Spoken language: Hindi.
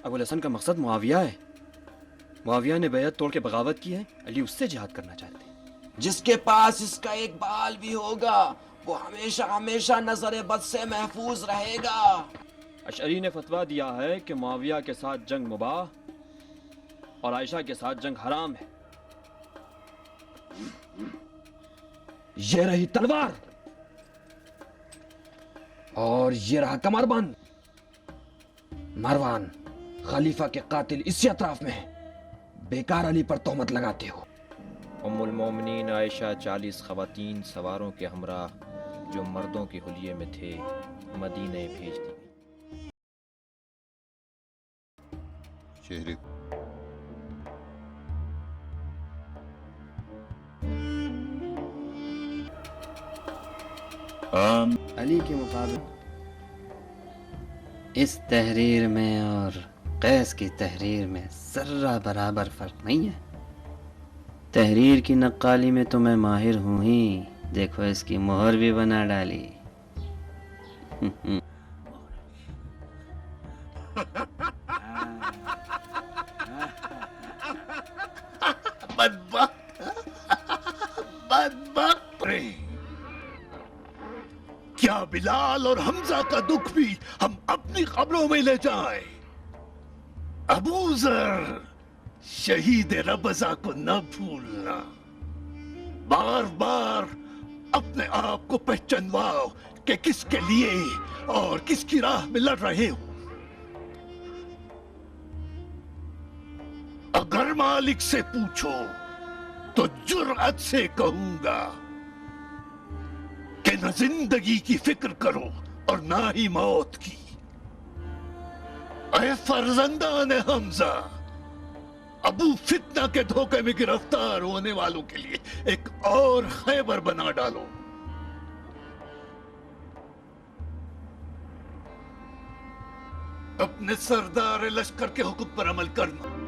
अबुल हसन का मकसद मुआविया है। मुआविया ने बैत तोड़ के बगावत की है, अली उससे जिहाद करना चाहते हैं। जिसके पास इसका एक बाल भी होगा वो हमेशा हमेशा नजर बद से महफूज रहेगा। अशअरी ने फतवा दिया है कि मुआविया के साथ जंग मुबाह और आयशा के साथ जंग हराम है। ये रही तलवार और ये रहा कमरबंद। मरवान खलीफा के कातिल इसी अतराफ में है, बेकार अली पर तोहमत लगाते हो। उम्मुल मोमिनीन आयशा 40 खवातीन सवारों के हमरा जो मर्दों के हुलिये में थे मदीने भेज दी गई। शेहरी अली के मुकाबले इस तहरीर में और कैस की तहरीर में जर्रा बराबर फर्क नहीं है। तहरीर की नक्काली में तो मैं माहिर हूं ही, देखो इसकी मोहर भी बना डाली। बदबख्त बदबख्त। क्या बिलाल और हमजा का दुख भी हम अपनी कब्रों में ले जाएं? अबू जर, शहीद रबज़ा को न भूलना। बार बार अपने आप को पहचानवाओ कि किसके लिए और किसकी राह में लड़ रहे हो। अगर मालिक से पूछो तो जुर्अत से कहूंगा कि न जिंदगी की फिक्र करो और ना ही मौत की। ऐ फर्जंदान हमजा, अबू फितना के धोखे में गिरफ्तार होने वालों के लिए एक और खैबर बना डालो। अपने सरदार लश्कर के हुक्म पर अमल करना।